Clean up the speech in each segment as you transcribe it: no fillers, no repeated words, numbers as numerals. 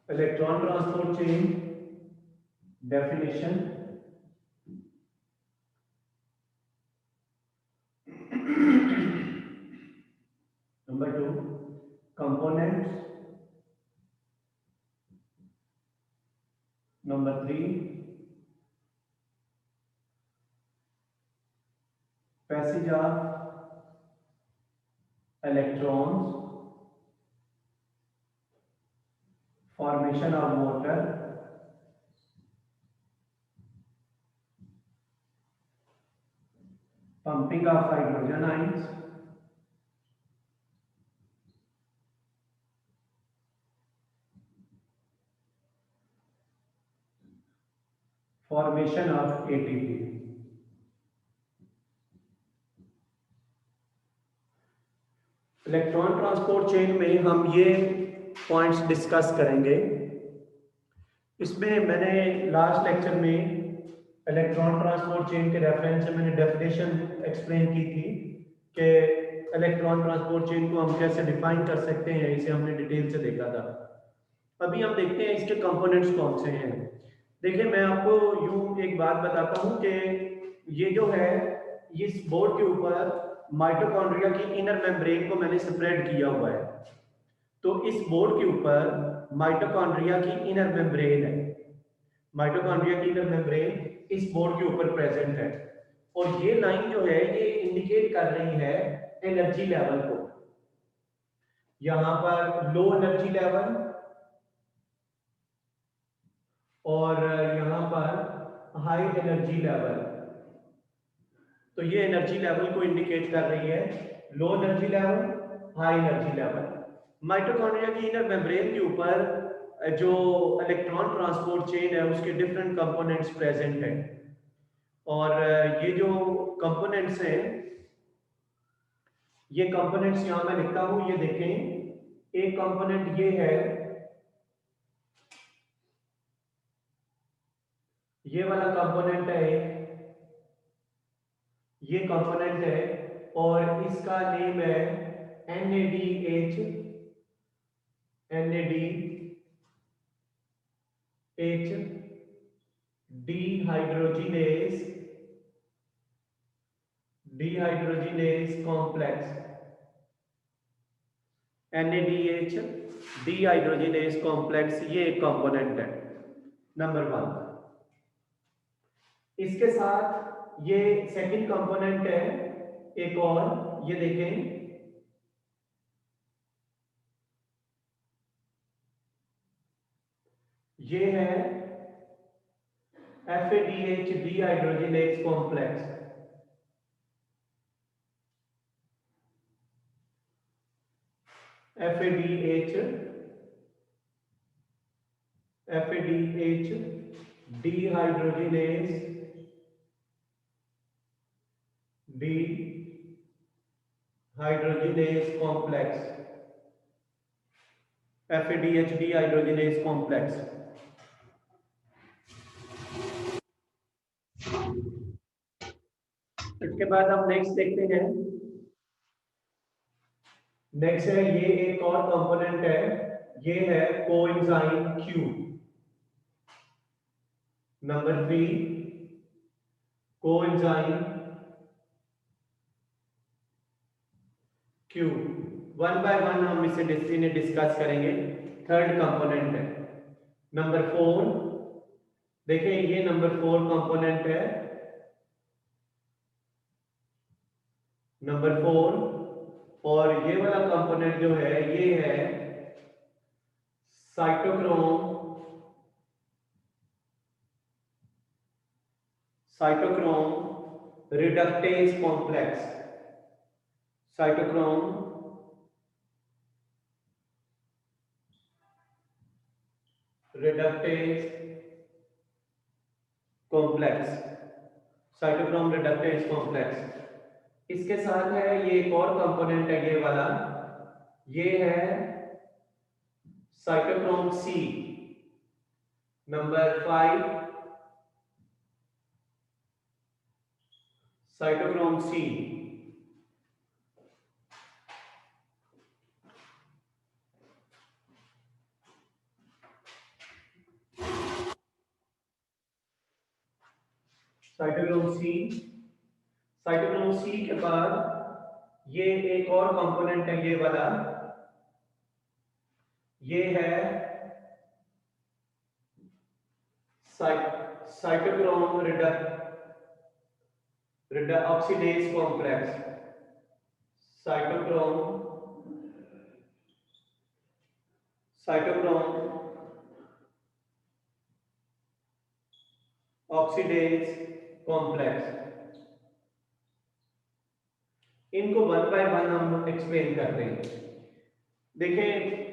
Electron transport chain definition. Number 2, components. Number 3, passage of electrons, formation of water, pumping of hydrogen ions, formation of ATP. Electron transport chain में हम ये points discuss करेंगे। इसमें मैंने last lecture में electron transport chain के reference से मैंने डेफिनेशन एक्सप्लेन की थी कि इलेक्ट्रॉन ट्रांसपोर्ट चेन को हम कैसे डिफाइन कर सकते हैं, इसे हमने डिटेल से देखा था। अभी हम देखते हैं इसके कंपोनेंट्स कौन से हैं। देखिए, मैं आपको यूं एक बात बताता हूं कि ये जो है, इस बोर्ड के ऊपर माइटोकॉन्ड्रिया की इनर मेम्ब्रेन को मैंने सेपरेट किया हुआ है। तो इस बोर्ड के ऊपर माइटोकॉन्ड्रिया की इनर मेम्ब्रेन है। माइटोकॉन्ड्रिया की इनर मेम्ब्रेन इस बोर्ड के ऊपर प्रेजेंट है, और ये लाइन जो है ये इंडिकेट कर रही है एनर्जी लेवल को। यहां पर लो एनर्जी लेवल और यहां पर हाई एनर्जी लेवल। तो ये एनर्जी लेवल को इंडिकेट कर रही है, low energy level, high energy level. Mitochondria की इनर मेम्ब्रेन के ऊपर जो इलेक्ट्रॉन ट्रांसपोर्ट चेन है उसके डिफरेंट कंपोनेंट्स प्रेजेंट हैं, और ये जो कंपोनेंट्स हैं, ये कंपोनेंट्स यहां मैं लिखता हूं, ये देखें। एक कंपोनेंट ये है, ये वाला कंपोनेंट है, ये कंपोनेंट है, और इसका नेम है NADH, dehydrogenase complex। NADH dehydrogenase complex, ये एक कंपोनेंट है नंबर 1। इसके साथ ये सेकंड कंपोनेंट है एक और, ये देखें, ये है FADH dehydrogenase complex। FADH dehydrogenase complex। FADH dehydrogenase complex। इसके बाद हम नेक्स्ट देखते हैं। नेक्स्ट है, ये एक और कंपोनेंट है, ये है coenzyme Q। Number 3, coenzyme Q। One by one हम इसे डिस्कस करेंगे। थर्ड कंपोनेंट है नंबर 4। देखिए, ये नंबर 4 कंपोनेंट है, नंबर 4। और ये वाला कंपोनेंट जो है ये है cytochrome reductase complex. Cytochrome reductase complex. Cytochrome reductase complex. इसके साथ है ये एक और कंपोनेंट है, ये वाला, ये है cytochrome C। Number 5, cytochrome C। Cytochrome C. Cytochrome C के बाद ये एक और कंपोनेंट है, ये वाला, ये है cytochrome oxidase complex. Cytochrome cytochrome oxidase complex. इनको वन बाय वन हम एक्सप्लेन करते हैं। देखें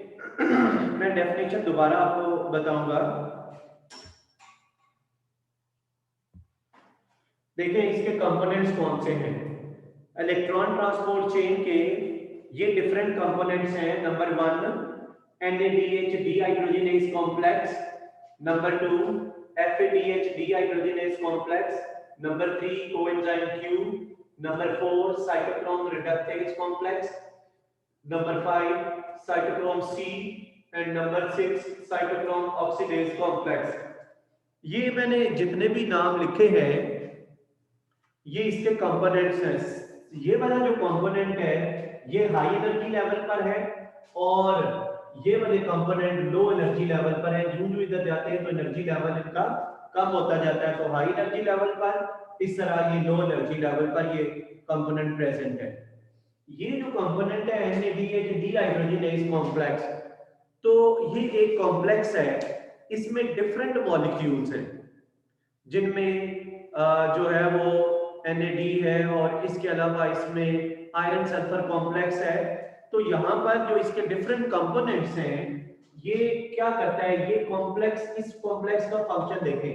मैं डेफिनेशन दोबारा आपको बताऊंगा। देखें इसके कंपोनेंट्स कौन से हैं। इलेक्ट्रॉन ट्रांसपोर्ट चेन के ये डिफरेंट कंपोनेंट्स हैं। Number 1 NADH dehydrogenase complex, number 2 FADH dehydrogenase complex, number 3 coenzyme Q, number 4 cytochrome reductase complex, number 5 cytochrome C and number 6 cytochrome oxidase complex। ये मैंने जितने भी नाम लिखे हैं ये इसके कंपोनेंट्स हैं। ये वाला जो कंपोनेंट है ये हाई एनर्जी लेवल पर है और ये वाले कंपोनेंट लो एनर्जी लेवल पर है। जो इधर जाते हैं तो एनर्जी लेवल इनका कम होता जाता है, तो हाई एनर्जी लेवल पर इस तरह, ये लो एनर्जी लेवल पर ये कंपोनेंट प्रेजेंट है। ये जो कंपोनेंट है NADH dehydrogenase कॉम्प्लेक्स, तो ये एक कॉम्प्लेक्स है, इसमें डिफरेंट मॉलिक्यूल्स हैं जिनमें जो है वो NAD है और इसके अलावा इसमें आयरन सल्फर कॉम्प्लेक्स है। तो यहाँ पर जो इसके डिफरेंट कंपोनेंट्स हैं ये क्या करता है, ये कॉम्प्लेक्स, इस कॉम्प्लेक्स का फंक्शन देखें।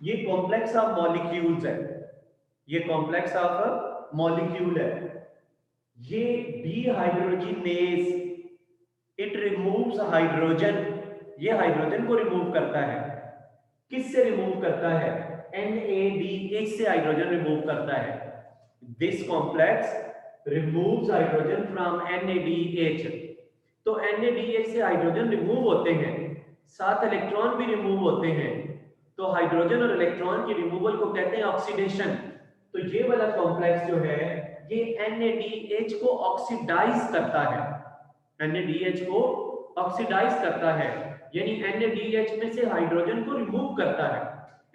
ये कॉम्प्लेक्स ऑफ मॉलिक्यूल्स है, ये कॉम्प्लेक्स ऑफ मॉलिक्यूल है। ये डीहाइड्रोजिनेज, इट रिमूव्स हाइड्रोजन, ये हाइड्रोजन को रिमूव करता है। किससे रिमूव करता है? NADH से हाइड्रोजन रिमूव करता है। This complex removes hydrogen from NADH। तो NADH से हाइड्रोजन रिमूव होते हैं, साथ इलेक्ट्रॉन भी रिमूव होते हैं। तो हाइड्रोजन और इलेक्ट्रॉन की रिमूवल को कहते हैं ऑक्सीडेशन। तो ये वाला कॉम्प्लेक्स जो है ये NADH को ऑक्सीडाइज करता है, NADH को ऑक्सीडाइज करता है, यानी NADH में से हाइड्रोजन को रिमूव करता है,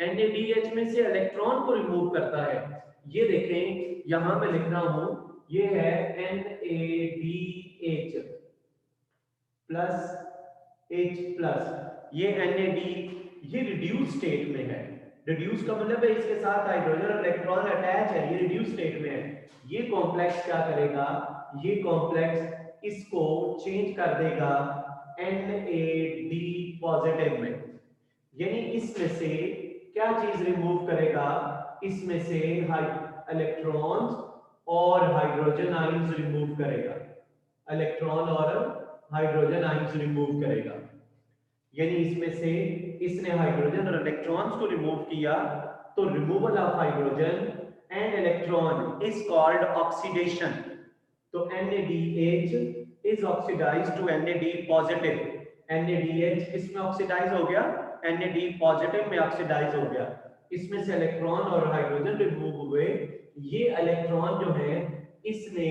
NADH में से इलेक्ट्रॉन को रिमूव करता है। ये देखें यहां पे लिख रहा हूं, ये है NADH प्लस H प्लस, ये NAD, ये रिड्यूस स्टेट में है। रिड्यूस का मतलब है इसके साथ हाइड्रोजन और इलेक्ट्रॉन अटैच है, ये रिड्यूस स्टेट में है। ये कॉम्प्लेक्स क्या करेगा, ये कॉम्प्लेक्स इसको चेंज कर देगा NAD पॉजिटिव में, यानी इसमें से क्या चीज रिमूव करेगा, इसमें से इलेक्ट्रॉन्स और हाइड्रोजन आयंस रिमूव करेगा, इलेक्ट्रॉन और हाइड्रोजन आयंस रिमूव करेगा। यानी इसमें से इसने हाइड्रोजन और इलेक्ट्रॉन्स को रिमूव किया, तो removal of hydrogen and electron is called oxidation. तो NADH is oxidised to NAD positive. NADH इसमें ऑक्सीडाइज हो गया, NAD पॉजिटिव में ऑक्सीडाइज हो गया, इसमें से इलेक्ट्रॉन और हाइड्रोजन रिमूव हुए। ये इलेक्ट्रॉन जो है इसने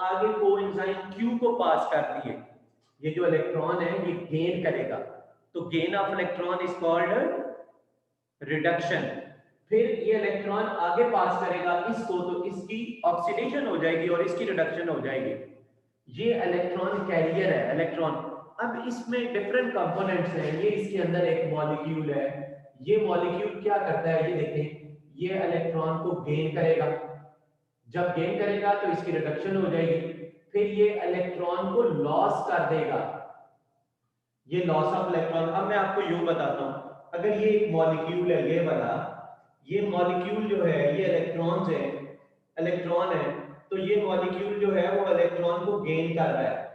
आगे कोएंजाइम Q को पास कर दिए। ये जो इलेक्ट्रॉन है ये गेन करेगा, तो gain of electron is called reduction. फिर ये इलेक्ट्रॉन आगे पास करेगा इसको, तो इसकी ऑक्सीडेशन हो जाएगी और इसकी रिडक्शन हो जाएगी। ये इलेक्ट्रॉन कैरियर है, इलेक्ट्रॉन। अब इसमें डिफरेंट कंपोनेंट्स हैं। ये इसके अंदर एक मॉलिक्यूल है, ये मॉलिक्यूल क्या करता है, ये देखें, ये इलेक्ट्रॉन को गेन करेगा, जब गेन करेगा तो इसकी रिडक्शन हो जाएगी। फिर ये इलेक्ट्रॉन को लॉस कर देगा, ये लॉस ऑफ इलेक्ट्रॉन। अब मैं आपको यूं बताता हूं, अगर ये एक मॉलिक्यूल है, ये वाला, ये मॉलिक्यूल जो है ये इलेक्ट्रॉन्स है, इलेक्ट्रॉन है, तो ये मॉलिक्यूल जो है वो इलेक्ट्रॉन को गेन कर रहा है।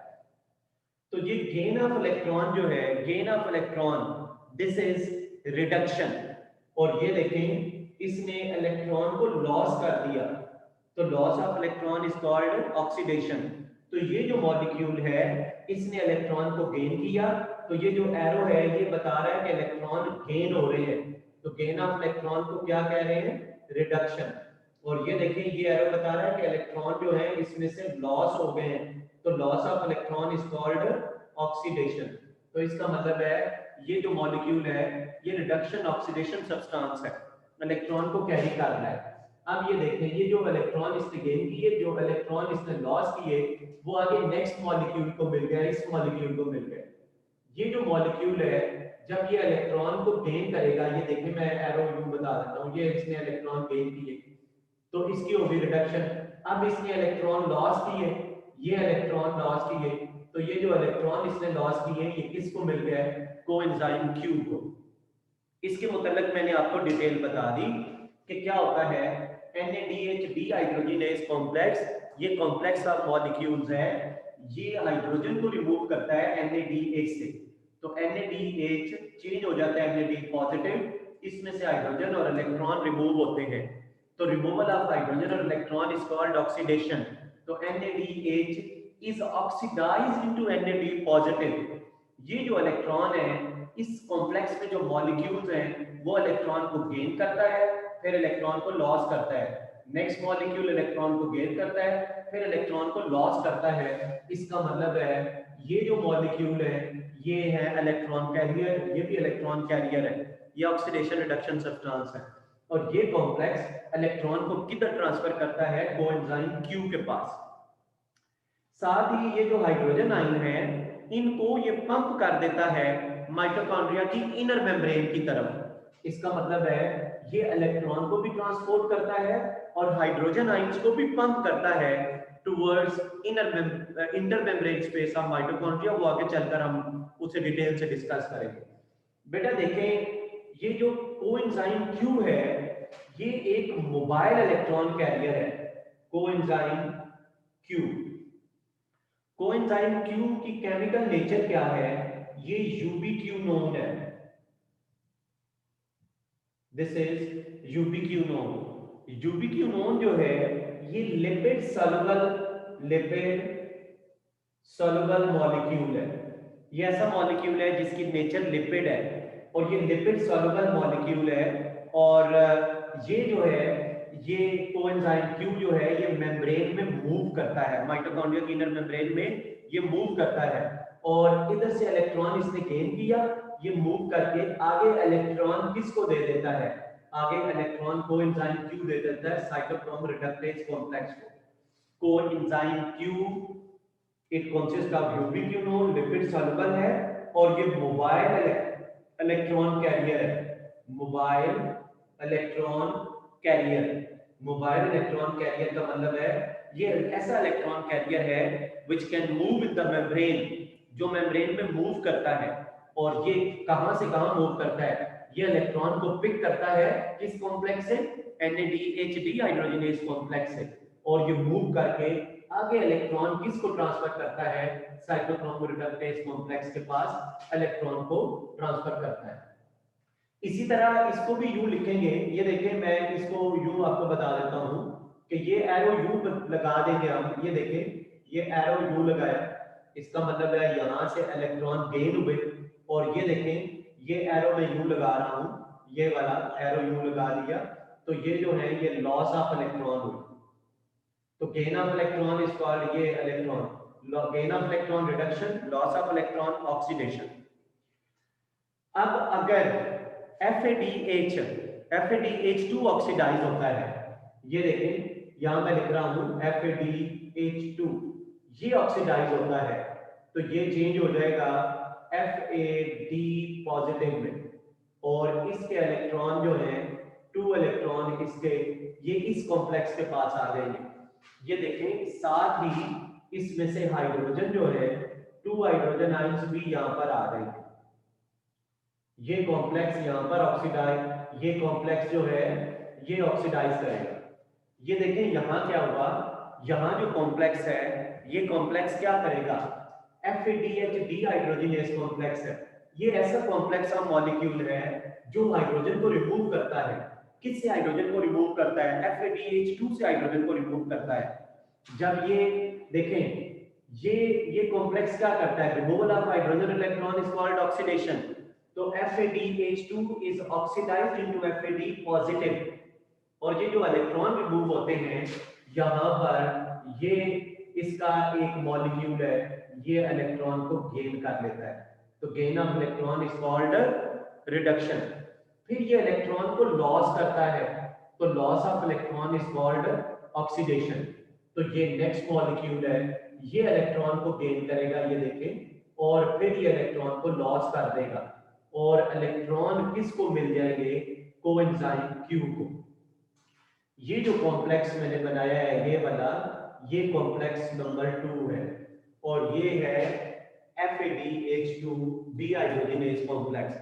तो ये गेन ऑफ इलेक्ट्रॉन जो है, gain of electron, this is reduction. और ये देखें इसने इलेक्ट्रॉन को लॉस कर दिया, तो loss of electron is called oxidation. तो ये जो मॉलिक्यूल है इसने इलेक्ट्रॉन को गेन किया, तो ये जो एरो है ये बता रहा है कि इलेक्ट्रॉन गेन हो रहे हैं। तो गेन ऑफ इलेक्ट्रॉन को क्या कह रहे हैं, रिडक्शन। और ये देखिए ये एरो बता रहा है कि इलेक्ट्रॉन जो है इसमें से लॉस हो गए हैं, तो loss of electron is called oxidation. तो इसका मतलब है ये जो मॉलिक्यूल है ये रिडक्शन ऑक्सीडेशन सब्सटेंस है, इलेक्ट्रॉन को कैरी कर रहा है। अब ये देखें ये जो इलेक्ट्रॉन इसने गेन किए, जो इलेक्ट्रॉन इसने लॉस किए, वो आगे नेक्स्ट मॉलिक्यूल को मिल गया, इस मॉलिक्यूल को मिल गया। ये जो मॉलिक्यूल है जब ये इलेक्ट्रॉन को गेन करेगा, ये देखिए मैं एरो यू बता देता हूँ, ये इसने इलेक्ट्रॉन गेन किए तो इसकी होगी रिडक्शन। अब इसने इलेक्ट्रॉन लॉस किए, ये इलेक्ट्रॉन लॉस किए, तो ये जो इलेक्ट्रॉन इसने लॉस किए ये किसको मिल गया है, कोएंजाइम क्यू को। इसके मुताबिक मैंने आपको डिटेल बता दी कि क्या होता है NADH डीहाइड्रोजिनेज कॉम्प्लेक्स, ये कॉम्प्लेक्स ऑफ मॉलिक्यूल्स है, ये हाइड्रोजन को रिमूव करता है NADH से। तो NADH चेंज हो जाता है NAD पॉजिटिव, इसमें से हाइड्रोजन और इलेक्ट्रॉन रिमूव होते हैं। तो रिमूवल ऑफ हाइड्रोजन और इलेक्ट्रॉन इज कॉल्ड ऑक्सीडेशन। तो NADH is oxidised into NAD positive. ये जो इलेक्ट्रॉन है इस कॉम्प्लेक्स में जो मॉलिक्यूल्स हैं वो इलेक्ट्रॉन को गेन करता है, फिर इलेक्ट्रॉन को लॉस करता है। नेक्स्ट मॉलिक्यूल इलेक्ट्रॉन को गेन करता है, फिर इलेक्ट्रॉन को लॉस करता है। इसका मतलब है ये जो मॉलिक्यूल है ये है इलेक्ट्रॉन कैरियर, ये भी इलेक्ट्रॉन कैरियर है, ये ऑक्सीडेशन रिडक्शन सब्सटेंस है। और ये कॉम्प्लेक्स इलेक्ट्रॉन को किधर ट्रांसफर करता है, कोएंजाइम क्यू के पास। साथ ही ये जो हाइड्रोजन आयन है इनको ये पंप कर देता है माइटोकॉन्ड्रिया की इनर मेम्ब्रेन की तरफ। इसका मतलब है ये इलेक्ट्रॉन को भी ट्रांसपोर्ट करता है और हाइड्रोजन आयंस को भी पंप करता है towards inter membrane space of mitochondria. वो आगे चलकर हम उसे डिटेल से डिस्कस करेंगे। बेटा देखें ये जो कोएंजाइम क्यू है ये एक मोबाइल इलेक्ट्रॉन कैरियर है। कोएंजाइम क्यू, कोएंजाइम क्यू की केमिकल नेचर क्या है, ये यूबीक्यूनोन है। This is यूबीक्यूनोन। यूबीक्यूनोन जो है ये लिपिड सॉल्युबल मॉलिक्यूल है। ये ऐसा मॉलिक्यूल है जिसकी नेचर लिपिड है और ये लिपिड सॉल्युबल मॉलिक्यूल है। और ये जो है ये कोएंजाइम क्यू जो है ये मेम्ब्रेन में मूव करता है, माइटोकॉन्ड्रिया की इनर मेम्ब्रेन में ये मूव करता है। और इधर से इलेक्ट्रॉन इसने गेन किया, ये मूव करके आगे इलेक्ट्रॉन किसको दे देता है, आगे इलेक्ट्रॉन कोएंजाइम क्यू दे देता है साइटोक्रोम रिडक्टेज कॉम्प्लेक्स को। Coenzyme Q it consist of ubiquinone, lipid soluble है और ये मोबाइल इलेक्ट्रॉन कैरियर है। Mobile electron carrier, mobile electron carrier का मतलब है ये ऐसा इलेक्ट्रॉन कैरियर है which can move with the membrane, जो मेम्ब्रेन में मूव करता है। और ये कहां से कहां मूव करता है, ये इलेक्ट्रॉन को पिक करता है किस कॉम्प्लेक्स से, NADH डीहाइड्रोजिनेज कॉम्प्लेक्स से। और ये मूव करके आगे इलेक्ट्रॉन किसको ट्रांसफर करता है, साइटोक्रोम रिडक्टेज कॉम्प्लेक्स के पास इलेक्ट्रॉन को ट्रांसफर करता है। इसी तरह इसको भी यूं लिखेंगे, ये देखिए मैं इसको यूं आपको बता देता हूं कि ये एरो यूं लगा देंगे हम। ये देखें ये एरो यूं लगाया, इसका मतलब है यहां से इलेक्ट्रॉन गेन हुए। और ये देखें ये एरो मैं यूं लगा रहा हूं, ये वाला एरो यूं लगा दिया, तो ये जो है ये लॉस ऑफ इलेक्ट्रॉन हुई। तो gain of electron is called ये electron, gain of electron reduction, loss of electron oxidation. अब अगर FADH2 ऑक्सीडाइज होता है, ये देखें यहां मैं लिख रहा हूं FADH2, ये ऑक्सीडाइज होता है तो ये चेंज हो जाएगा FAD पॉजिटिव में। और इसके इलेक्ट्रॉन जो है 2 इलेक्ट्रॉन इसके ये इस कॉम्प्लेक्स के पास आ जाएंगे। ये देखें साथ ही इसमें से हाइड्रोजन जो है 2 हाइड्रोजन आयंस भी यहां पर आ जाएंगे। ये कॉम्प्लेक्स यहां पर ऑक्सीडाइज, ये कॉम्प्लेक्स जो है ये ऑक्सीडाइज करेगा। ये देखें यहां क्या हुआ, यहां जो कॉम्प्लेक्स है ये कॉम्प्लेक्स क्या करेगा, FADH डीहाइड्रोजिनेज कॉम्प्लेक्स है। ये ऐसा कॉम्प्लेक्स ऑफ मॉलिक्यूल है जो हाइड्रोजन को रिमूव करता है। किससे हाइड्रोजन को रिमूव करता है, FADH2 से हाइड्रोजन को रिमूव करता है। जब ये देखें ये कॉम्प्लेक्स क्या करता है, removal of hydrogen electron is called oxidation. तो FADH2 is oxidised into FAD positive, और ये जो इलेक्ट्रॉन रिमूव होते हैं यहाँ पर, ये इसका एक मॉलिक्यूल है, ये इलेक्ट्रॉन को गेन कर लेता है, तो gain of electron is called reduction. फिर ये इलेक्ट्रॉन को लॉस करता है, तो loss of electron is called oxidation. तो ये नेक्स्ट मॉलिक्यूल है, ये इलेक्ट्रॉन को गेन करेगा, ये देखें, और फिर ये इलेक्ट्रॉन को लॉस कर देगा, और इलेक्ट्रॉन किसको मिल जाएंगे, कोएंजाइम Q को। ये जो कॉम्प्लेक्स मैंने बनाया है ये वाला, ये कॉम्प्लेक्स नंबर 2 है, और ये है FADH2 डिहाइड्रोजनेज कॉम्प्लेक्स।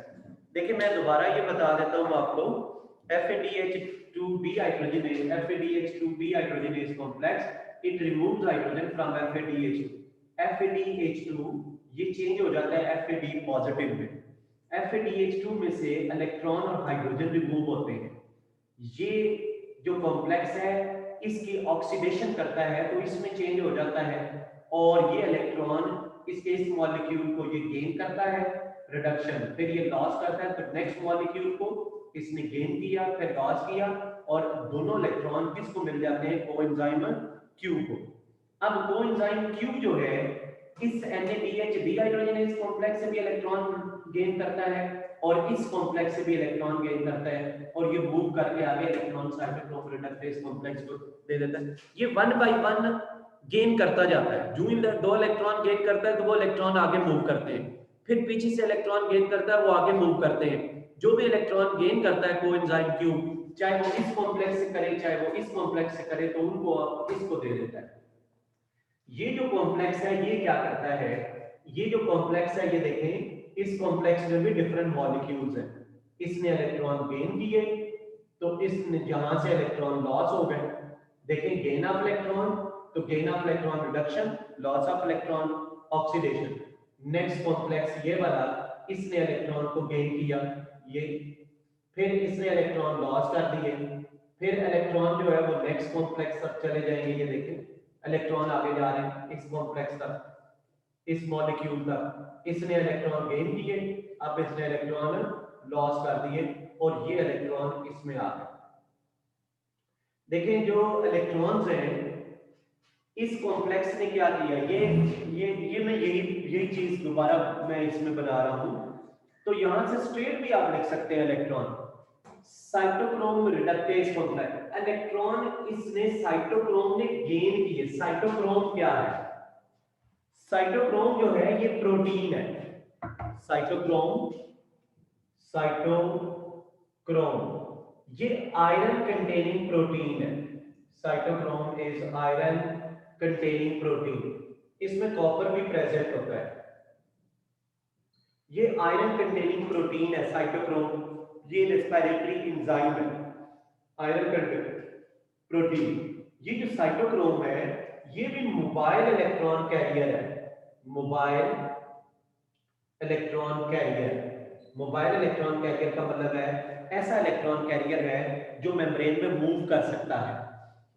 देखिए मैं दोबारा ये बता देता हूँ आपको, FADH2 dehydrogenase complex, it removes hydrogen from FADH2। FADH2 ये चेंज हो जाता है FAD पॉजिटिव में, FADH2 में से इलेक्ट्रॉन और हाइड्रोजन रिमूव होते हैं। ये जो कॉम्प्लेक्स है इसकी ऑक्सीडेशन करता है, तो इसमें चेंज हो जाता है, और ये इलेक्ट्रॉन इसके इस मॉलिक्यूल को ये गेन करता है, रिडक्शन, फिर ये लॉस करता है, तो नेक्स्ट मॉलिक्यूल को इसने गेन किया, फिर लॉस किया, और दोनों इलेक्ट्रॉन किसको मिल जाते हैं, कोएंजाइम Q को। अब कोएंजाइम Q जो है इस NADH डिहाइड्रोजनेज कॉम्प्लेक्स से भी इलेक्ट्रॉन गेन करता है, और इस कॉम्प्लेक्स से भी इलेक्ट्रॉन गेन करता है, और ये मूव करके आगे इलेक्ट्रॉन साइटोक्रोम रिडक्टेज कॉम्प्लेक्स को दे देता है। ये 1 बाय 1 गेन करता जाता है, जो इन दो इलेक्ट्रॉन गेन करता है तो वो इलेक्ट्रॉन आगे मूव करते हैं, फिर पीछे से इलेक्ट्रॉन गेन करता है वो आगे मूव करते हैं। जो भी इलेक्ट्रॉन गेन करता है कोएंजाइम Q, चाहे वो इस कॉम्प्लेक्स से करे चाहे वो इस कॉम्प्लेक्स से करे, तो उनको इसको दे देता है। ये जो कॉम्प्लेक्स है ये क्या करता है, ये जो कॉम्प्लेक्स है ये देखें, इस कॉम्प्लेक्स में भी डिफरेंट मॉलिक्यूल्स हैं, इसने इलेक्ट्रॉन गेन किए, तो इसने जहां से इलेक्ट्रॉन लॉस हो गए, देखें गेन ऑफ इलेक्ट्रॉन, तो gain of electron reduction, loss of electron oxidation. Next complex ये वाला, इसने इलेक्ट्रॉन को गेन किया, ये, फिर इसने इलेक्ट्रॉन लॉस कर दिए, फिर इलेक्ट्रॉन जो है वो नेक्स्ट कॉम्प्लेक्स तक चले जाएंगे, ये देखें इलेक्ट्रॉन आगे जा रहे हैं इस कॉम्प्लेक्स तक, इस मॉलिक्यूल तक, इसने इलेक्ट्रॉन गेन किए, अब इसने इलेक्ट्रॉन लॉस कर दिए, और ये इलेक्ट्रॉन इसमें आ गए। देखें जो इलेक्ट्रॉन्स हैं इस कॉम्प्लेक्स ने क्या किया, ये मैं यही चीज दोबारा मैं इसमें बना रहा हूं, तो यहां से स्ट्रेट भी आप लिख सकते हैं electron cytochrome reductase complex, electron इसने साइटोक्रोम ने गेन किए। साइटोक्रोम क्या है, साइटोक्रोम जो है ये प्रोटीन है, साइटोक्रोम, ये आयरन कंटेनिंग प्रोटीन है, cytochrome is iron containing protein, इसमें कॉपर भी प्रेजेंट होता है, ये आयरन कंटेनिंग प्रोटीन है साइटोक्रोम, ये रेस्पिरेटरी एंजाइम है, आयरन कंटेनिंग प्रोटीन। ये जो साइटोक्रोम है ये भी मोबाइल इलेक्ट्रॉन कैरियर है, mobile electron carrier. Mobile electron carrier का मतलब है ऐसा इलेक्ट्रॉन कैरियर है जो मेम्ब्रेन में मूव कर सकता है।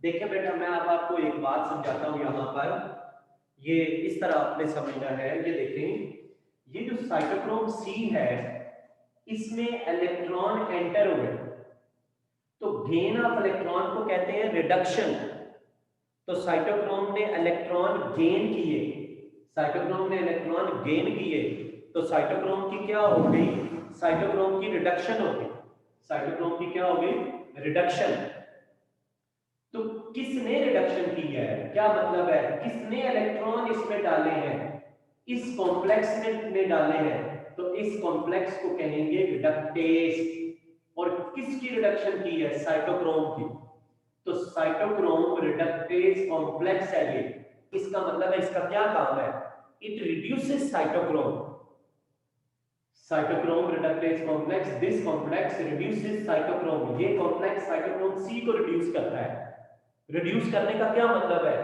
देखिए बेटा मैं अब आपको एक बात समझाता हूं, यहाँ पर ये इस तरह आपने समझना है। ये देखें ये जो साइटोक्रोम C है इसमें इलेक्ट्रॉन एंटर हुए तो गेन ऑफ इलेक्ट्रॉन को कहते हैं रिडक्शन। तो साइटोक्रोम ने इलेक्ट्रॉन गेन किए, साइटोक्रोम ने इलेक्ट्रॉन गेन किए तो साइटोक्रोम की क्या हो गई, साइटोक्रोम की रिडक्शन हो गई, साइटोक्रोम की क्या हो गई, रिडक्शन। तो किसने रिडक्शन की है, क्या मतलब है, किसने इलेक्ट्रॉन इसमें डाले हैं, इस कॉम्प्लेक्स ने डाले हैं, तो इस कॉम्प्लेक्स को कहेंगे रिडक्टेज। और किसकी रिडक्शन की है, साइटोक्रोम की। तो साइटोक्रोम रिडक्टेज कॉम्प्लेक्स है ये, इसका मतलब है इसका क्या काम है, it reduces cytochrome, cytochrome reductase complex, this complex reduces cytochrome, ये कॉम्प्लेक्स साइटोक्रोम C को रिड्यूस करता है। रिड्यूस करने का क्या मतलब है,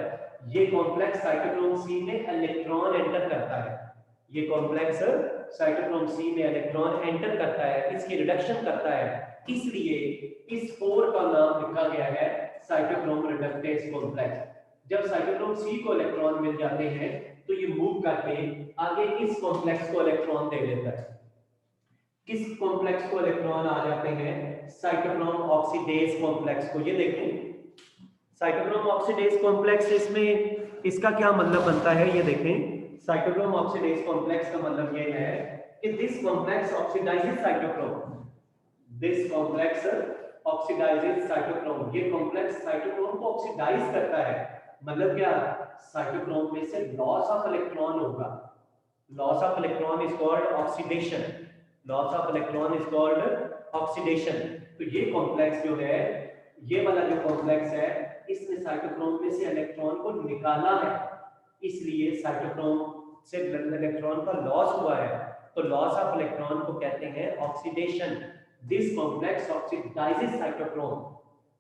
ये कॉम्प्लेक्स साइटोक्रोम C में इलेक्ट्रॉन एंटर करता है, ये कॉम्प्लेक्स साइटोक्रोम C में इलेक्ट्रॉन एंटर करता है, इसकी रिडक्शन करता है, इसलिए इस 4 का नाम लिखा गया है साइटोक्रोम रिडक्टेज कॉम्प्लेक्स। जब साइटोक्रोम C को इलेक्ट्रॉन मिल जाते हैं तो ये मूव करके आगे इस कॉम्प्लेक्स को इलेक्ट्रॉन दे देता है। किस कॉम्प्लेक्स को इलेक्ट्रॉन आ जाते हैं? साइटोक्रोम ऑक्सीडेज कॉम्प्लेक्स को। ये देखें साइटोक्रोम ऑक्सीडेज कॉम्प्लेक्स, इसमें इसका क्या मतलब बनता है ये देखें। साइटोक्रोम ऑक्सीडेज कॉम्प्लेक्स का मतलब ये है कि this complex oxidises cytochrome, this complex oxidises cytochrome. ये कॉम्प्लेक्स साइटोक्रोम को ऑक्सीडाइज करता है। मतलब क्या? साइटोक्रोम में से लॉस ऑफ इलेक्ट्रॉन होगा। Loss of electron is called oxidation. Loss of electron is called oxidation. तो ये कॉम्प्लेक्स जो है, ये वाला जो कॉम्प्लेक्स है, इसने साइटोक्रोम में से इलेक्ट्रॉन को निकाला है, इसलिए साइटोक्रोम से इलेक्ट्रॉन का लॉस हुआ है। तो लॉस ऑफ इलेक्ट्रॉन को कहते हैं oxidation. This complex oxidises cytochrome.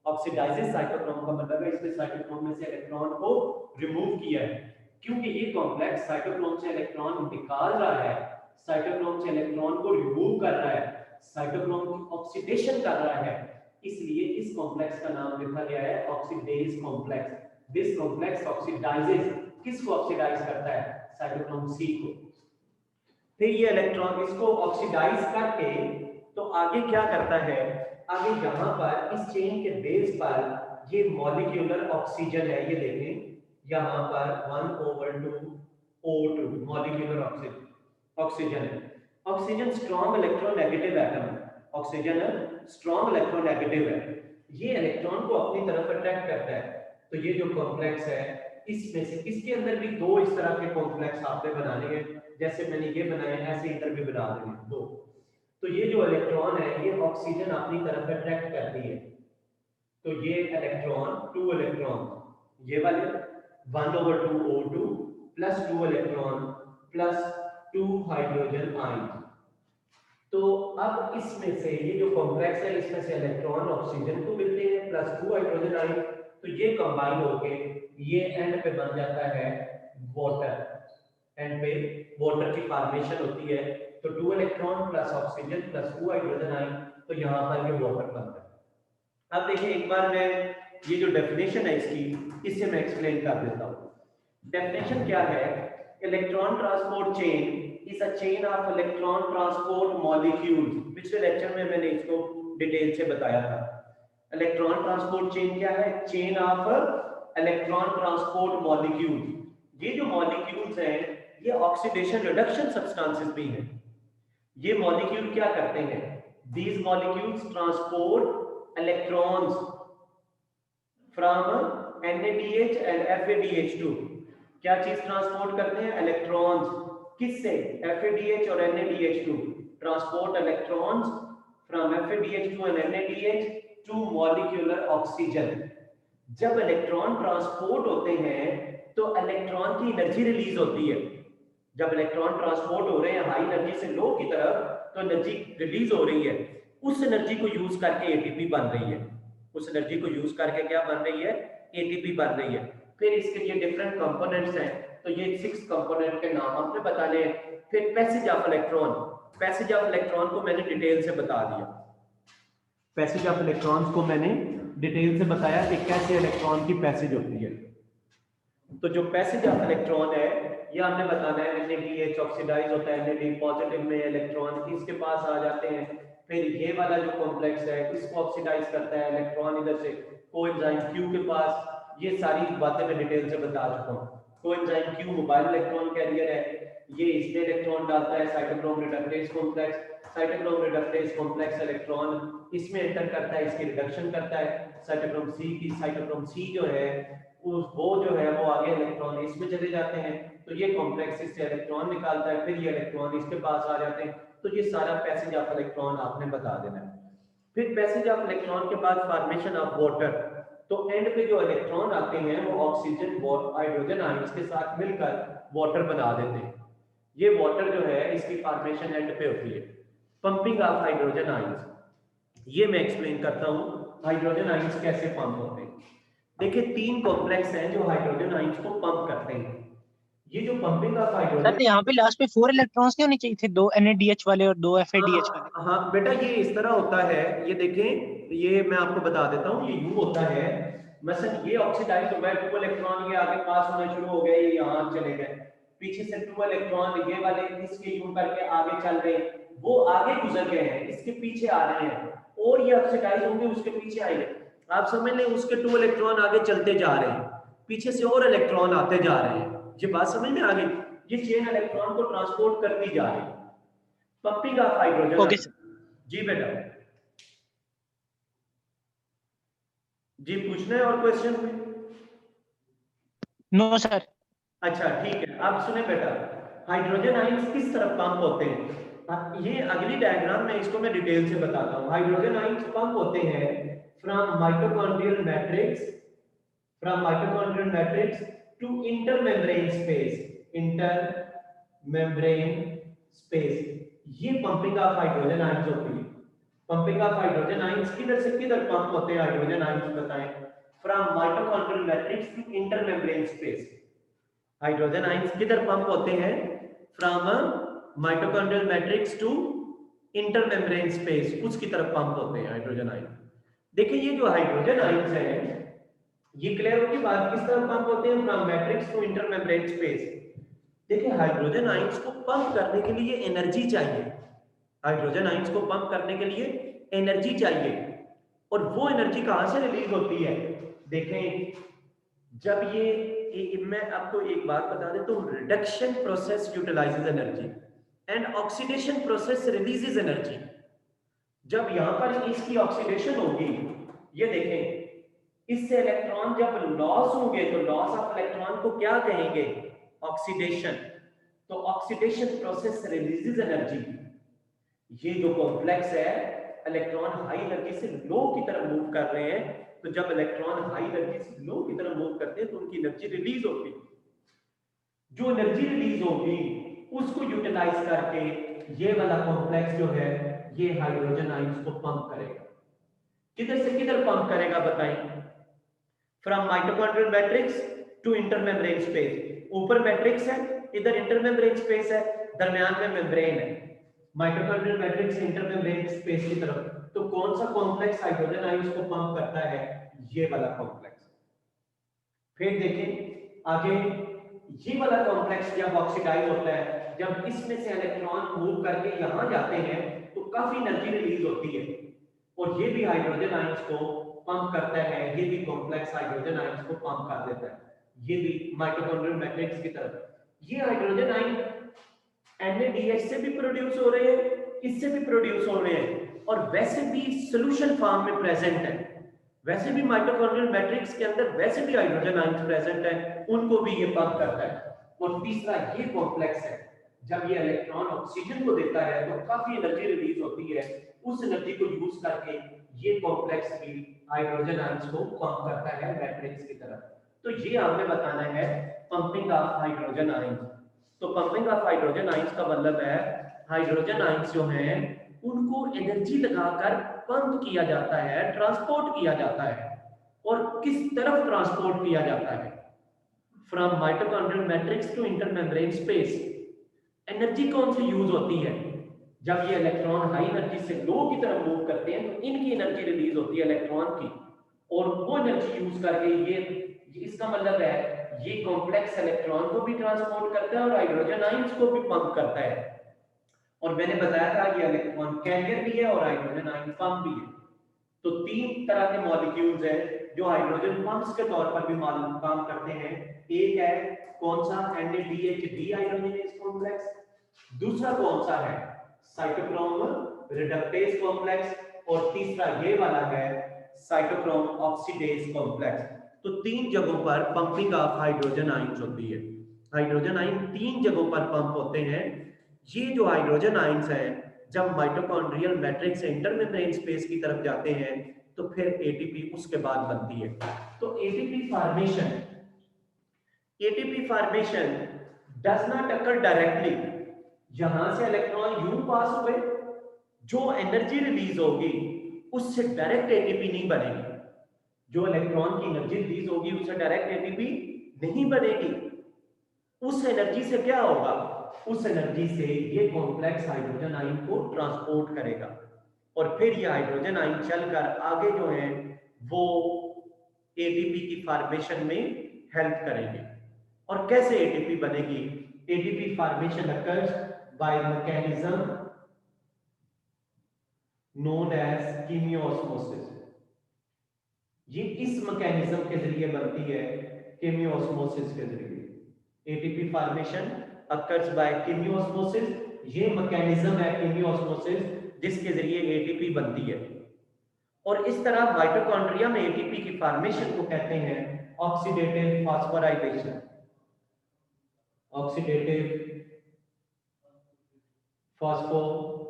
Oxidises cytochrome का मतलब है इसने साइटोक्रोम में से इलेक्ट्रॉन को रिमूव किया है। क्योंकि ये कॉम्प्लेक्स साइटोक्रोम से इलेक्ट्रॉन निकाल रहा है, साइटोक्रोम से इलेक्ट्रॉन को रिमूव कर रहा है, साइटोक्रोम की ऑक्सीडेशन कर रहा है, इसलिए इस कॉम्प्लेक्स का नाम लिखा गया है oxidase complex. This complex oxidises, किसको ऑक्सीडाइज करता है? साइटोक्रोम सी को। फिर ये इलेक्ट्रॉन इसको ऑक्सीडाइज करके तो आगे क्या करता है? आगे यहाँ पर इस चेन के बेस पर ये मॉलिक्यूलर ऑक्सीजन है, ये देखें यहाँ पर 1/2 O2 मॉलिक्यूलर ऑक्सीजन है। ऑक्सीजन स्ट्रॉन्ग इलेक्ट्रोनेगेटिव एटम है। ऑक्सीजन स्ट्रॉन्ग इलेक्ट्रोनेगेटिव है, ये इलेक्ट्रॉन को अपनी तरफ अट्रैक्ट करता है। तो ये जो कॉम्प्लेक्स है, इसमें से इसके अंदर भी दो इस तरह के कॉम्प्लेक्स आपने बनाने हैं, जैसे मैंने ये बनाए ऐसे इधर भी बना देंगे दो। तो ये जो इलेक्ट्रॉन है, ये ऑक्सीजन अपनी तरफ अट्रैक्ट करती है। तो ये इलेक्ट्रॉन, 2 इलेक्ट्रॉन, ये वाले 1/2 O2 plus 2 electron plus 2 hydrogen ion. तो अब इसमें से ये जो कॉम्प्लेक्स है, इसमें से इलेक्ट्रॉन ऑक्सीजन को मिलते हैं प्लस 2 हाइड्रोजन आयन। तो ये कंबाइन होके ये एंड पे बन जाता है वाटर। एंड पे वाटर की फॉर्मेशन होती है। तो 2 electron plus oxygen plus 2 hydrogen ion, तो यहाँ पर ये वाटर बनता है। अब देखिए एक बार मैं ये जो डेफिनेशन है इसकी, इससे मैं एक्सप्लेन कर देता हूँ। डेफिनेशन क्या है? Electron transport chain is a chain of electron transport molecules। पिछले लेक्चर में मैंने इसको डिटेल से बताया था। इलेक्ट्रॉन ट्रांसपोर्ट चेन क्या है? Chain of electron transport molecules. ये जो मॉलिक्यूल्स हैं, ये ऑक्सीडेशन रिडक्शन सब्सटेंसेस भी हैं। ये मॉलिक्यूल क्या करते हैं? these molecules transport electrons from NADH and FADH2। क्या चीज ट्रांसपोर्ट करते हैं? इलेक्ट्रॉन्स। किससे? FADH और NADH2। Transport electrons from FADH2 and NADH to molecular oxygen. जब इलेक्ट्रॉन ट्रांसपोर्ट होते हैं तो इलेक्ट्रॉन की एनर्जी रिलीज होती है। जब इलेक्ट्रॉन ट्रांसपोर्ट हो रहे हैं हाई एनर्जी से लो की तरफ, तो एनर्जी रिलीज हो रही है। उस एनर्जी को यूज करके एटीपी बन रही है। उस एनर्जी को यूज करके क्या बन रही है? एटीपी बन रही है। फिर इसके ये डिफरेंट कंपोनेंट्स हैं, तो ये 6 कंपोनेंट के नाम आपने बताने हैं। फिर passage of electron, passage of electron को मैंने डिटेल से बता दिया। पैसेज ऑफ इलेक्ट्रॉन्स को मैंने डिटेल से बताया कि कैसे इलेक्ट्रॉन की पैसेज होती है। तो जो पैसेज ऑफ इलेक्ट्रॉन है, ये हमने बताना है। NADH ऑक्सीडाइज होता है, NAD पॉजिटिव में इलेक्ट्रॉन इसके पास आ जाते हैं। फिर ये वाला जो कॉम्प्लेक्स है, इसको ऑक्सीडाइज करता है इलेक्ट्रॉन इधर से कोएंजाइम Q के पास। ये सारी बातें मैं डिटेल से बता चुका हूँ। Coenzyme Q mobile electron carrier है, ये इसमें इलेक्ट्रॉन डालता है cytochrome reductase complex. Cytochrome reductase complex electron इसमें एंटर करता है, इसकी रिडक्शन करता है साइटोक्रोम C की। साइटोक्रोम C जो है वो जो है वो आगे इलेक्ट्रॉन इसमें चले जाते हैं। तो ये कॉम्प्लेक्स इससे इलेक्ट्रॉन निकालता है, फिर ये इलेक्ट्रॉन इसके पास आ जाते हैं। तो ये सारा पैसेज ऑफ इलेक्ट्रॉन आपने बता देना है। फिर पैसेज ऑफ इलेक्ट्रॉन के बाद फॉर्मेशन ऑफ वाटर। तो एंड पे जो इलेक्ट्रॉन आते हैं वो ऑक्सीजन हाइड्रोजन आयंस के साथ मिलकर वाटर बना देते हैं। ये वाटर जो है इसकी फॉर्मेशन एंड पे होती है। पंपिंग ऑफ हाइड्रोजन आयंस, ये मैं एक्सप्लेन करता हूँ हाइड्रोजन आयंस कैसे पंप होते हैं। देखिए 3 कॉम्प्लेक्स हैं जो हाइड्रोजन आयंस को पंप करते हैं। ये जो पंपिंग ऑफ हाइड्रोजन, सर यहाँ पे लास्ट पे 4 इलेक्ट्रॉन्स नहीं होने चाहिए थे? 2 NADH वाले और 2 FADH वाले। हाँ बेटा ये इस तरह होता है। ये देखें, ये मैं आपको बता देता हूँ, ये यू होता है। मसलन ये ऑक्सीडाइज हो गया, 2 इलेक्ट्रॉन ये आगे पास होना शुरू हो गए, ये यहाँ चले गए। पीछे से 2 इलेक्ट्रॉन ये वाले इसके यू करके आगे चल रहे, वो आगे गुजर गए हैं, इसके पीछे आ रहे हैं, और ये ऑक्सीडाइज होंगे उसके पीछे आएंगे। आप समझ लें उसके 2 इलेक्ट्रॉन आगे चलते जा रहे हैं, पीछे से और इलेक्ट्रॉन आते जा रहे हैं। ये बात समझ में आ गई? ये चेन इलेक्ट्रॉन को ट्रांसपोर्ट करती जा रही है। Pumping of hydrogen. Okay sir. जी बेटा, जी पूछना है और क्वेश्चन में? No sir. अच्छा ठीक है, आप सुने बेटा, हाइड्रोजन आयंस किस तरफ पंप होते हैं? ये अगली डायग्राम में इसको मैं डिटेल से बताता हूँ। हाइड्रोजन आयंस पंप होते हैं from mitochondrial matrix, from mitochondrial matrix to intermembrane space, intermembrane space. ये पंपिंग ऑफ हाइड्रोजन आयंस होती है। पंपिंग ऑफ हाइड्रोजन आयंस किधर से किधर पंप होते हैं हाइड्रोजन आयंस बताएं? From mitochondrial matrix to intermembrane space. Hydrogen ions किधर पंप होते हैं? From mitochondrial matrix to intermembrane space, उसकी तरफ पंप होते हैं हाइड्रोजन आयन। देखिए ये जो हाइड्रोजन आयंस हैं, ये क्लियर होगी बात, किस तरफ पंप होते हैं? From matrix to intermembrane space. देखिए हाइड्रोजन आयंस को पंप करने के लिए एनर्जी चाहिए। हाइड्रोजन आयंस को पंप करने के लिए एनर्जी चाहिए, और वो एनर्जी कहां से रिलीज होती है? देखें, जब मैं आपको एक बात बता देता हूं, reduction process utilises energy and oxidation process releases energy. जब यहां पर इसकी ऑक्सीडेशन होगी, ये देखें, इससे इलेक्ट्रॉन जब लॉस होंगे तो लॉस ऑफ इलेक्ट्रॉन को क्या कहेंगे? ऑक्सीडेशन। तो ऑक्सीडेशन प्रोसेस रिलीजेस एनर्जी। ये जो कॉम्प्लेक्स है, इलेक्ट्रॉन हाई एनर्जी से लो की तरफ मूव कर रहे हैं, तो जब इलेक्ट्रॉन हाई एनर्जी से लो की तरफ मूव करते हैं तो उनकी एनर्जी रिलीज होती है। जो एनर्जी रिलीज होगी उसको यूटिलाइज करके ये वाला कॉम्प्लेक्स जो है, ये हाइड्रोजन आयंस को पंप करेगा। किधर से किधर पंप करेगा बताएं? From mitochondrial matrix to intermembrane space. ऊपर मैट्रिक्स है, इधर इंटरमेम्ब्रेन स्पेस है, दरमियान में मेम्ब्रेन है। माइटोकॉन्ड्रियल मैट्रिक्स इंटरमेम्ब्रेन स्पेस की तरफ, तो कौन सा कॉम्प्लेक्स हाइड्रोजन आयंस को पंप करता है? ये वाला कॉम्प्लेक्स। फिर देखें आगे, ये वाला कॉम्प्लेक्स जब ऑक्सीडाइज होता है, जब इसमें से इलेक्ट्रॉन मूव करके यहां जाते हैं तो काफी एनर्जी रिलीज होती है, और ये भी हाइड्रोजन आयंस को पंप करता है। ये भी कॉम्प्लेक्स हाइड्रोजन आयंस को पंप कर देता है, ये भी माइटोकॉन्ड्रियल मैट्रिक्स की तरफ। ये हाइड्रोजन आयन NADH से भी प्रोड्यूस हो रहे हैं, इससे भी प्रोड्यूस हो रहे हैं, और वैसे भी सॉल्यूशन फॉर्म में प्रेजेंट है। वैसे भी माइटोकॉन्ड्रियल मैट्रिक्स के अंदर वैसे भी हाइड्रोजन आयंस प्रेजेंट है, उनको भी ये पंप करता है। और तीसरा ये कॉम्प्लेक्स है, जब ये इलेक्ट्रॉन ऑक्सीजन को देता है तो काफी एनर्जी रिलीज होती है, उस एनर्जी को यूज करके ये कॉम्प्लेक्स भी हाइड्रोजन आयंस को पंप करता है मैट्रिक्स की तरफ। तो ये आपने बताना है पंपिंग ऑफ हाइड्रोजन आयंस। तो पंपिंग ऑफ हाइड्रोजन आयंस का मतलब है हाइड्रोजन आयंस जो हैं उनको एनर्जी लगाकर पंप किया जाता है, ट्रांसपोर्ट किया जाता है। और किस तरफ ट्रांसपोर्ट किया जाता है? From mitochondrial matrix to intermembrane space. Energy कौन सी यूज होती है? जब ये इलेक्ट्रॉन हाई एनर्जी से लो की तरफ मूव करते हैं तो इनकी एनर्जी रिलीज होती है इलेक्ट्रॉन की, और वो एनर्जी यूज करके ये इसका मतलब है ये कॉम्प्लेक्स इलेक्ट्रॉन को भी ट्रांसपोर्ट करता है और हाइड्रोजन आयंस को भी पंप करता है। और मैंने बताया था ये इलेक्ट्रॉन कैरियर भी है और हाइड्रोजन आयन पंप भी है। तो तीन तरह के मॉलिक्यूल्स हैं जो हाइड्रोजन पंप्स के तौर पर भी काम करते हैं। एक है कौन सा? NADH dehydrogenase complex. दूसरा कौन सा है? Cytochrome reductase complex. और तीसरा ये वाला है साइटोक्रोम ऑक्सीडेज कॉम्प्लेक्स। तो तीन जगहों पर पंपिंग ऑफ हाइड्रोजन आयंस होती है। हाइड्रोजन आयन तीन जगहों पर पंप होते हैं। ये जो हाइड्रोजन आयंस है जब माइटोकॉन्ड्रियल मैट्रिक्स से इंटरमेम्ब्रेन स्पेस की तरफ जाते हैं तो फिर एटीपी उसके बाद बनती है। तो ATP formation does not occur directly. यहां से इलेक्ट्रॉन यूं पास हुए, जो एनर्जी रिलीज होगी उससे डायरेक्ट एटीपी नहीं बनेगी। जो इलेक्ट्रॉन की एनर्जी रिलीज होगी उससे डायरेक्ट एटीपी नहीं बनेगी। उस एनर्जी से क्या होगा? उस एनर्जी से ये कॉम्प्लेक्स हाइड्रोजन आयन को ट्रांसपोर्ट करेगा, और फिर ये हाइड्रोजन आयन चलकर आगे जो है वो एटीपी की फॉर्मेशन में हेल्प करेंगे। और कैसे एटीपी बनेगी? ATP formation occurs by mechanism known as chemiosmosis. ये इस मैकेनिज्म के जरिए बनती है, केमियोस्मोसिस के जरिए। ATP formation occurs by chemiosmosis, ये मैकेनिज्म है केमियोस्मोसिस जिसके जरिए एटीपी बनती है। और इस तरह माइटोकॉन्ड्रिया में एटीपी की फॉर्मेशन को कहते हैं ऑक्सीडेटिव फास्फोराइलेशन। ऑक्सीडेटिव फास्फोराइलेशन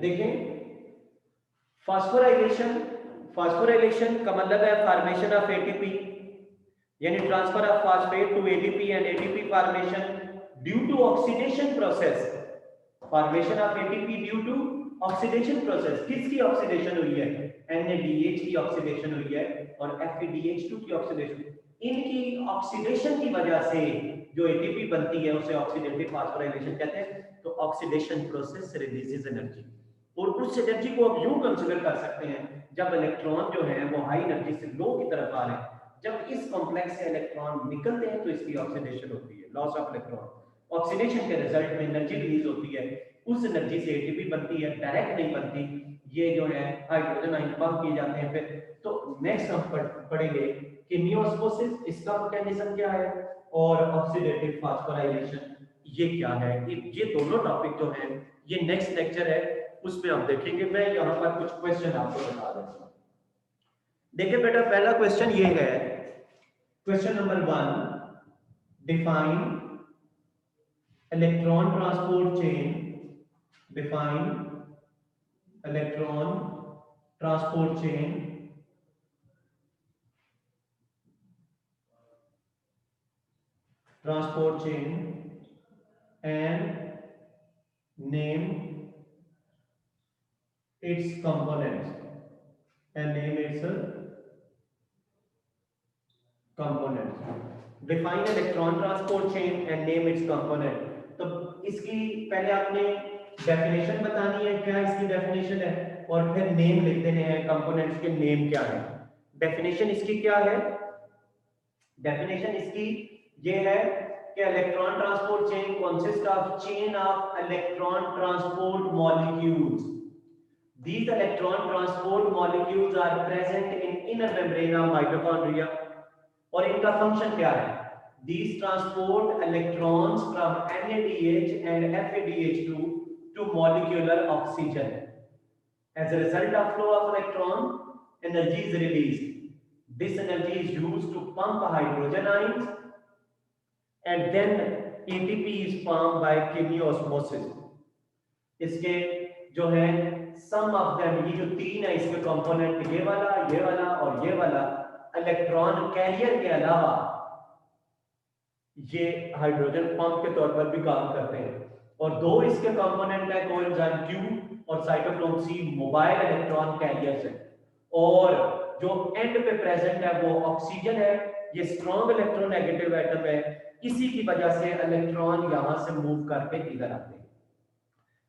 देखें, फास्फोराइलेशन का मतलब है फॉर्मेशन ऑफ एटीपी, यानी transfer of phosphate to ATP and ATP formation due to oxidation process. Formation of ATP due to oxidation process. किसकी ऑक्सीडेशन हुई है? NADH की ऑक्सीडेशन हुई है और FADH2 की ऑक्सीडेशन। इनकी ऑक्सीडेशन की वजह से जो एटीपी बनती है उसे ऑक्सीडेटिव फास्फोराइलेशन कहते हैं। तो ऑक्सीडेशन प्रोसेस रिलीजेस एनर्जी, और उस एनर्जी को आप यूं कंसीडर कर सकते हैं जब इलेक्ट्रॉन जो है वो हाई एनर्जी से लो की तरफ आ रहे हैं, जब इस कॉम्प्लेक्स से इलेक्ट्रॉन निकलते हैं तो इसकी ऑक्सीडेशन होती है, लॉस ऑफ इलेक्ट्रॉन। ऑक्सीडेशन के रिजल्ट में एनर्जी रिलीज होती है, उस एनर्जी से एटीपी बनती है, डायरेक्ट नहीं बनती। ये जो है हाइड्रोजन आयन पंप किए जाते हैं फिर। तो नेक्स्ट हम पढ़ेंगे केमियोस्मोसिस, इसका मैकेनिज्म क्या है, और ऑक्सीडेटिव फास्फोराइलेशन ये क्या है। ये दोनों टॉपिक जो हैं ये नेक्स्ट लेक्चर है उसमें हम देखेंगे। मैं यहाँ पर कुछ क्वेश्चन आपको बता देता हूँ। देखिए बेटा, पहला क्वेश्चन ये है, question number 1, define electron transport chain. Define electron transport chain and name its components Define electron transport chain and name its component। तो इसकी पहले आपने डेफिनेशन बतानी है, क्या इसकी डेफिनेशन है, और फिर नेम लिख देने हैं, कंपोनेंट्स के नेम क्या है। डेफिनेशन इसकी क्या है? डेफिनेशन इसकी ये है कि electron transport chain consist of chain of electron transport molecules. These electron transport molecules are present in inner membrane of mitochondria। और इनका फंक्शन क्या है? These transport electrons from NADH and FADH2 to molecular oxygen। As a result of flow of electron, energy is released। This energy is used to pump hydrogen ions and then ATP is formed by chemiosmosis। इसके जो है सम of them, ये जो तीन है इसके component, ये वाला और ये वाला, इलेक्ट्रॉन कैरियर के अलावा ये हाइड्रोजन पंप के तौर पर भी काम करते हैं। और दो इसके कंपोनेंट है, कोएंजाइम Q और cytochrome C, mobile electron carriers है। और जो एंड पे प्रेजेंट है वो ऑक्सीजन है, ये स्ट्रॉन्ग इलेक्ट्रोनेगेटिव एटम है, इसी की वजह से इलेक्ट्रॉन यहां से मूव करके इधर आते हैं।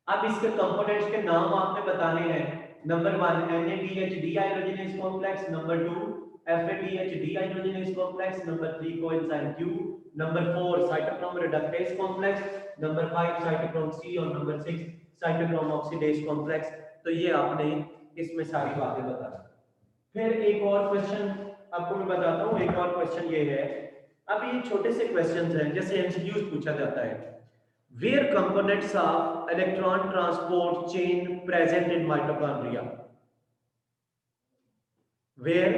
अब इसके कंपोनेंट्स के नाम आपने बताने हैं। Number 1 NADH dehydrogenase complex, number 2 FADH dehydrogenase complex, number 3 coenzyme Q, number 4 cytochrome reductase complex, number 5 cytochrome C और नंबर 6 cytochrome oxidase complex। तो ये आपने इसमें सारी बातें बता दी। फिर एक और क्वेश्चन आपको मैं बताता हूँ। एक और क्वेश्चन ये है, अब ये छोटे से क्वेश्चंस हैं, जैसे MCQs पूछा जाता है। Where components of electron transport chain present in mitochondria? Where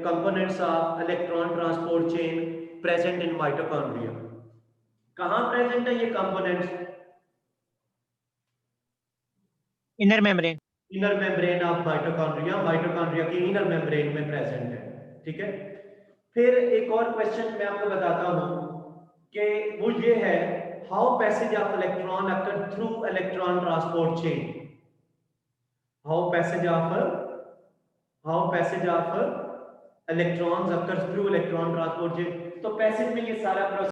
components of electron transport chain present in mitochondria? कहाँ present है ये components? Inner membrane. Inner membrane of mitochondria, mitochondria की इनर मेम्ब्रेन में प्रेजेंट है। ठीक है। फिर एक और क्वेश्चन मैं आपको बताता हूं कि वो ये है, how passage of electron occur through electron transport chain. How passage of electrons occur through electron transport chain. तो पैसेज में ये सारा